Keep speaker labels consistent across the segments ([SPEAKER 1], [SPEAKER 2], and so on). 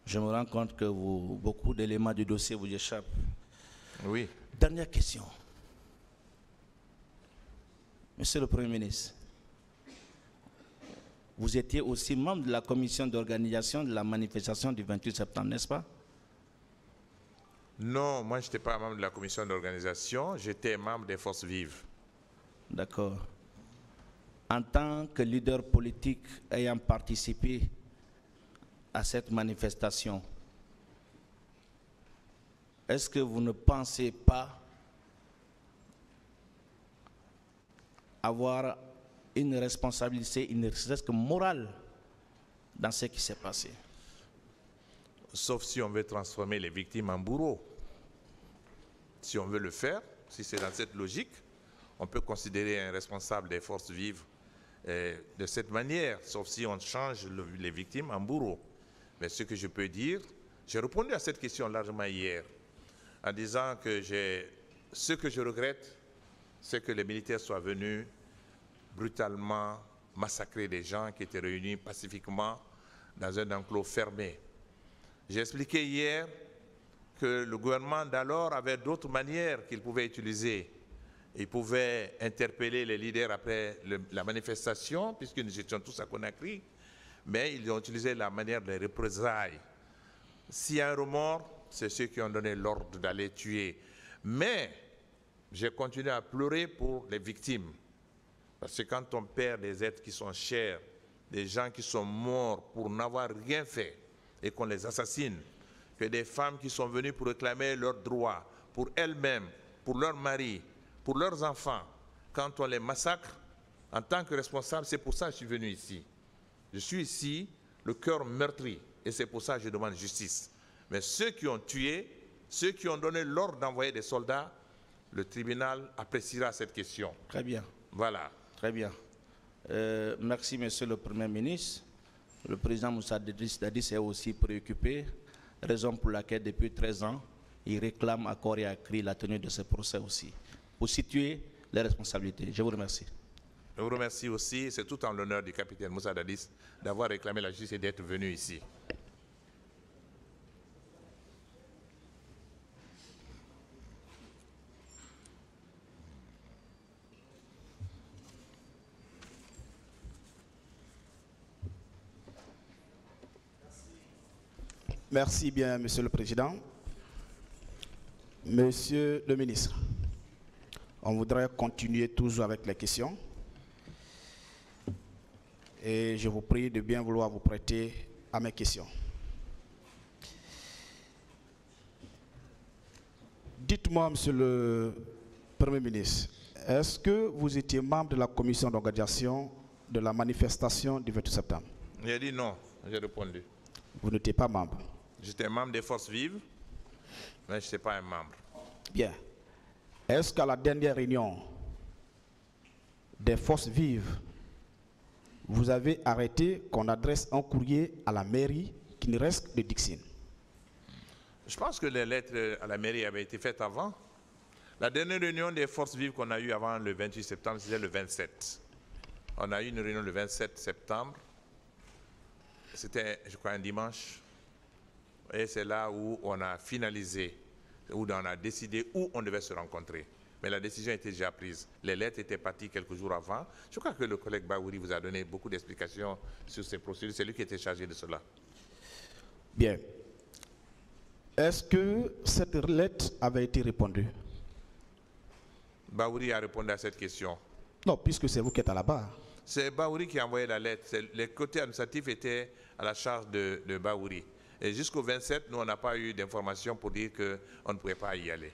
[SPEAKER 1] Je me rends compte que beaucoup d'éléments du dossier vous échappent.
[SPEAKER 2] Oui.
[SPEAKER 1] Dernière question. Monsieur le Premier ministre, vous étiez aussi membre de la commission d'organisation de la manifestation du 28 septembre, n'est-ce pas?
[SPEAKER 2] Non, moi je n'étais pas membre de la commission d'organisation, j'étais membre des Forces Vives.
[SPEAKER 1] D'accord. En tant que leader politique ayant participé à cette manifestation, est-ce que vous ne pensez pas avoir une responsabilité, une risque morale dans ce qui s'est passé?
[SPEAKER 2] Sauf si on veut transformer les victimes en bourreaux. Si on veut le faire, si c'est dans cette logique, on peut considérer un responsable des forces vives de cette manière, sauf si on change les victimes en bourreaux. Mais ce que je peux dire, j'ai répondu à cette question largement hier, en disant que ce que je regrette, c'est que les militaires soient venus brutalement massacrer des gens qui étaient réunis pacifiquement dans un enclos fermé. J'ai expliqué hier que le gouvernement d'alors avait d'autres manières qu'il pouvait utiliser. Il pouvait interpeller les leaders après la manifestation, puisque nous étions tous à Conakry, mais ils ont utilisé la manière des représailles. S'il y a un remords, c'est ceux qui ont donné l'ordre d'aller tuer. Mais j'ai continué à pleurer pour les victimes. Parce que quand on perd des êtres qui sont chers, des gens qui sont morts pour n'avoir rien fait, et qu'on les assassine, que des femmes qui sont venues pour réclamer leurs droits, pour elles-mêmes, pour leurs maris, pour leurs enfants, quand on les massacre, en tant que responsable, c'est pour ça que je suis venu ici. Je suis ici, le cœur meurtri, et c'est pour ça que je demande justice. Mais ceux qui ont tué, ceux qui ont donné l'ordre d'envoyer des soldats, le tribunal appréciera cette question.
[SPEAKER 1] Très bien.
[SPEAKER 2] Voilà.
[SPEAKER 1] Très bien. Merci, Monsieur le Premier ministre. Le président Moussa Dadis est aussi préoccupé, raison pour laquelle depuis 13 ans, il réclame à corps et à cri la tenue de ce procès aussi, pour situer les responsabilités. Je vous remercie.
[SPEAKER 2] Je vous remercie aussi, c'est tout en l'honneur du capitaine Moussa Dadis d'avoir réclamé la justice et d'être venu ici.
[SPEAKER 3] Merci bien, Monsieur le Président. Monsieur le ministre, on voudrait continuer toujours avec les questions. Et je vous prie de bien vouloir vous prêter à mes questions. Dites-moi, Monsieur le Premier ministre, est-ce que vous étiez membre de la commission d'organisation de la manifestation du 28 septembre?
[SPEAKER 2] J'ai dit non, j'ai répondu.
[SPEAKER 3] Vous n'étiez pas membre?
[SPEAKER 2] J'étais membre des Forces Vives, mais je n'étais pas un membre.
[SPEAKER 3] Bien. Est-ce qu'à la dernière réunion des Forces Vives, vous avez arrêté qu'on adresse un courrier à la mairie qui ne reste de Dixine?
[SPEAKER 2] Je pense que les lettres à la mairie avaient été faites avant. La dernière réunion des Forces Vives qu'on a eue avant le 28 septembre, c'était le 27. On a eu une réunion le 27 septembre. C'était, je crois, un dimanche. Et c'est là où on a finalisé, où on a décidé où on devait se rencontrer. Mais la décision était déjà prise. Les lettres étaient parties quelques jours avant. Je crois que le collègue Baouri vous a donné beaucoup d'explications sur ces procédures. C'est lui qui était chargé de cela.
[SPEAKER 3] Bien. Est-ce que cette lettre avait été répondue?
[SPEAKER 2] Baouri a répondu à cette question.
[SPEAKER 3] Non, puisque c'est vous qui êtes à la barre.
[SPEAKER 2] C'est Baouri qui a envoyé la lettre. Les côtés administratifs étaient à la charge de Baouri. Et jusqu'au 27, nous, on n'a pas eu d'informations pour dire qu'on ne pouvait pas y aller.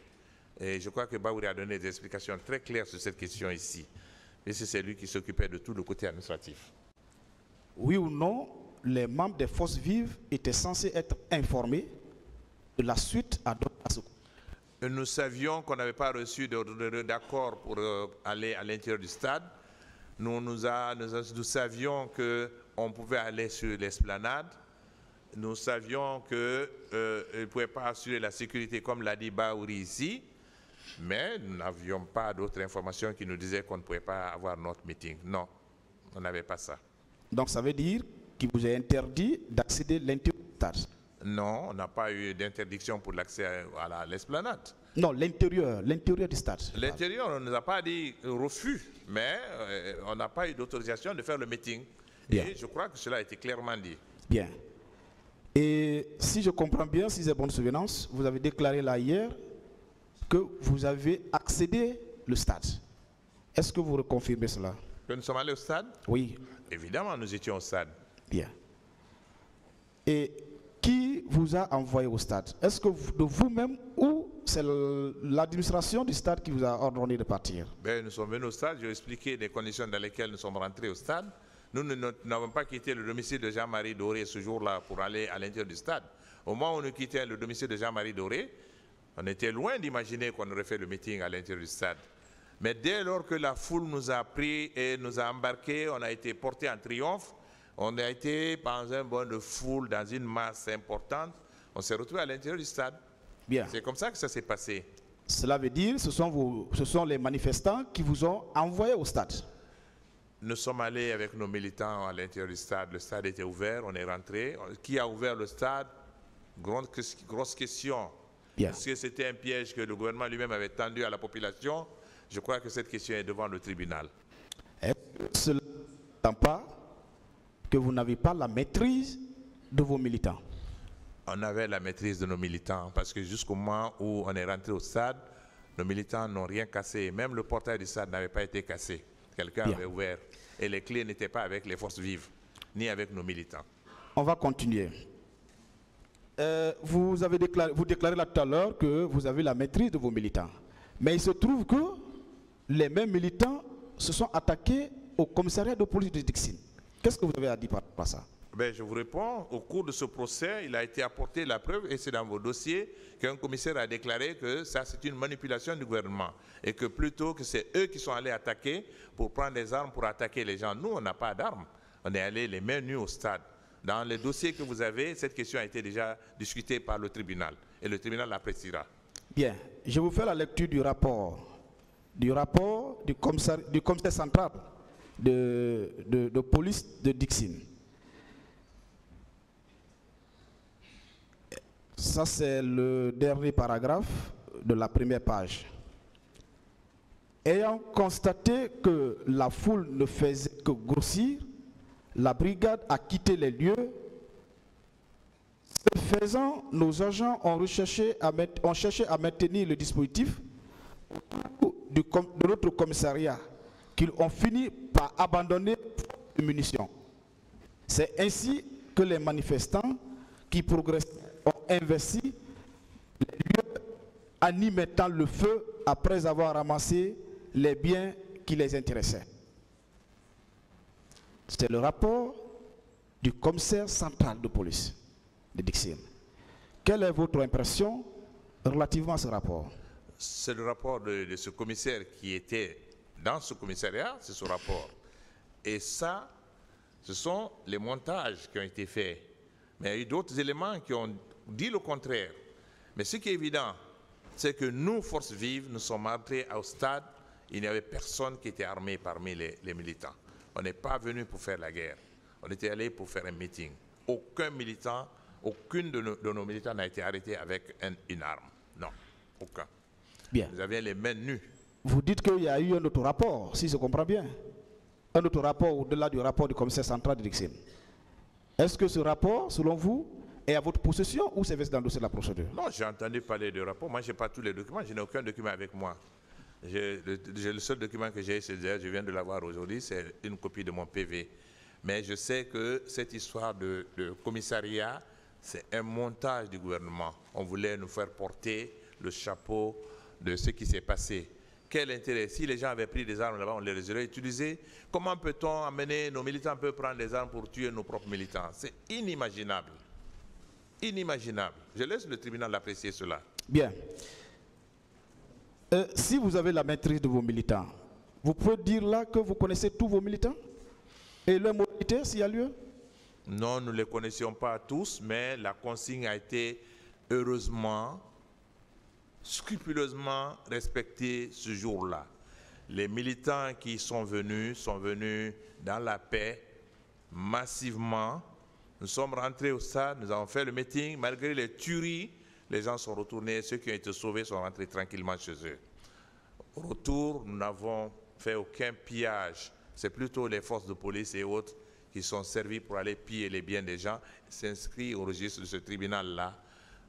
[SPEAKER 2] Et je crois que Baouri a donné des explications très claires sur cette question ici. Et c'est lui qui s'occupait de tout le côté administratif.
[SPEAKER 3] Oui ou non, les membres des Forces Vives étaient censés être informés de la suite à d'autres.
[SPEAKER 2] Nous savions qu'on n'avait pas reçu d'accord pour aller à l'intérieur du stade. Nous savions qu'on pouvait aller sur l'esplanade. Nous savions qu'il ne pouvait pas assurer la sécurité, comme l'a dit Baouri ici, mais nous n'avions pas d'autres informations qui nous disaient qu'on ne pouvait pas avoir notre meeting. Non, on n'avait pas ça.
[SPEAKER 3] Donc ça veut dire qu'il vous est interdit d'accéder à l'intérieur du stade.
[SPEAKER 2] Non, on n'a pas eu d'interdiction pour l'accès à l'esplanade.
[SPEAKER 3] Non, l'intérieur du stade.
[SPEAKER 2] L'intérieur, on ne nous a pas dit refus, mais on n'a pas eu d'autorisation de faire le meeting.
[SPEAKER 3] Bien.
[SPEAKER 2] Et je crois que cela a été clairement dit.
[SPEAKER 3] Bien. Et si je comprends bien, si j'ai bonne souvenance, vous avez déclaré là hier que vous avez accédé au stade. Est-ce que vous reconfirmez cela?
[SPEAKER 2] Que nous sommes allés au stade?
[SPEAKER 3] Oui.
[SPEAKER 2] Évidemment, nous étions au stade.
[SPEAKER 3] Bien. Et qui vous a envoyé au stade? Est-ce que de vous-même ou c'est l'administration du stade qui vous a ordonné de partir?
[SPEAKER 2] Ben, nous sommes venus au stade, j'ai expliqué les conditions dans lesquelles nous sommes rentrés au stade. Nous n'avons pas quitté le domicile de Jean-Marie Doré ce jour-là pour aller à l'intérieur du stade. Au moment où nous quittions le domicile de Jean-Marie Doré, on était loin d'imaginer qu'on aurait fait le meeting à l'intérieur du stade. Mais dès lors que la foule nous a pris et nous a embarqués, on a été portés en triomphe. On a été dans un bond de foule, dans une masse importante. On s'est retrouvés à l'intérieur du stade.
[SPEAKER 3] Bien.
[SPEAKER 2] C'est comme ça que ça s'est passé.
[SPEAKER 3] Cela veut dire que ce sont les manifestants qui vous ont envoyé au stade.
[SPEAKER 2] Nous sommes allés avec nos militants à l'intérieur du stade. Le stade était ouvert, on est rentré. Qui a ouvert le stade? Grosse question.
[SPEAKER 3] Bien.
[SPEAKER 2] Est-ce que c'était un piège que le gouvernement lui-même avait tendu à la population? Je crois que cette question est devant le tribunal.
[SPEAKER 3] Cela n'entend pas que vous n'avez pas la maîtrise de vos militants.
[SPEAKER 2] On avait la maîtrise de nos militants parce que jusqu'au moment où on est rentré au stade, nos militants n'ont rien cassé. Même le portail du stade n'avait pas été cassé. Quelqu'un avait ouvert et les clés n'étaient pas avec les forces vives, ni avec nos militants.
[SPEAKER 3] On va continuer. Vous déclarez là tout à l'heure que vous avez la maîtrise de vos militants. Mais il se trouve que les mêmes militants se sont attaqués au commissariat de police de Dixine. Qu'est-ce que vous avez à dire par rapport à ça?
[SPEAKER 2] Ben, je vous réponds, au cours de ce procès, il a été apporté la preuve, et c'est dans vos dossiers, qu'un commissaire a déclaré que ça c'est une manipulation du gouvernement. Et que plutôt que c'est eux qui sont allés attaquer pour prendre des armes pour attaquer les gens. Nous, on n'a pas d'armes. On est allés les mains nues au stade. Dans les dossiers que vous avez, cette question a été déjà discutée par le tribunal. Et le tribunal l'appréciera. Bien,
[SPEAKER 3] je vous fais la lecture du rapport du commissaire central de police de Dixine. Ça, c'est le dernier paragraphe de la première page. Ayant constaté que la foule ne faisait que grossir, la brigade a quitté les lieux. Ce faisant, nos agents ont cherché à maintenir le dispositif de notre commissariat, qu'ils ont fini par abandonner les munitions. C'est ainsi que les manifestants qui progressaient ont investi les lieux en y mettant le feu après avoir ramassé les biens qui les intéressaient. C'est le rapport du commissaire central de police de Dixine. Quelle est votre impression relativement à ce rapport?
[SPEAKER 2] C'est le rapport de ce commissaire qui était dans ce commissariat, c'est ce rapport. Et ça, ce sont les montages qui ont été faits. Mais il y a eu d'autres éléments qui ont dit le contraire. Mais ce qui est évident, c'est que nous, forces vives, nous sommes entrés au stade, il n'y avait personne qui était armé parmi les militants. On n'est pas venu pour faire la guerre. On était allé pour faire un meeting. Aucun militant, aucune de nos militants n'a été arrêté avec une arme. Non, aucun.
[SPEAKER 3] Bien.
[SPEAKER 2] Nous avions les mains nues.
[SPEAKER 3] Vous dites qu'il y a eu un autre rapport, si je comprends bien. Un autre rapport au-delà du rapport du commissaire central de Dixine. Est-ce que ce rapport, selon vous, est à votre possession ou c'est dans le dossier de la procédure?
[SPEAKER 2] Non, j'ai entendu parler de rapport. Moi, je n'ai pas tous les documents. Je n'ai aucun document avec moi. Le seul document que j'ai, je viens de l'avoir aujourd'hui, c'est une copie de mon PV. Mais je sais que cette histoire de commissariat, c'est un montage du gouvernement. On voulait nous faire porter le chapeau de ce qui s'est passé. Quel intérêt? Si les gens avaient pris des armes là-bas, on les aurait utilisées. Comment peut-on amener, nos militants peuvent prendre des armes pour tuer nos propres militants? C'est inimaginable. Inimaginable. Je laisse le tribunal apprécier cela.
[SPEAKER 3] Bien. Si vous avez la maîtrise de vos militants, vous pouvez dire là que vous connaissez tous vos militants et leur mobilité s'il y a lieu?
[SPEAKER 2] Non, nous ne les connaissions pas tous, mais la consigne a été heureusement, scrupuleusement respectée ce jour-là. Les militants qui sont venus dans la paix, massivement, Nous sommes rentrés au stade, nous avons fait le meeting. Malgré les tueries, les gens sont retournés. Ceux qui ont été sauvés sont rentrés tranquillement chez eux. Au retour, nous n'avons fait aucun pillage. C'est plutôt les forces de police et autres qui sont servis pour aller piller les biens des gens. S'inscrit au registre de ce tribunal-là.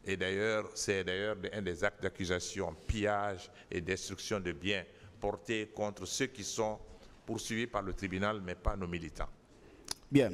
[SPEAKER 2] Et d'ailleurs, c'est un des actes d'accusation, pillage et destruction de biens portés contre ceux qui sont poursuivis par le tribunal, mais pas nos militants.
[SPEAKER 3] Bien.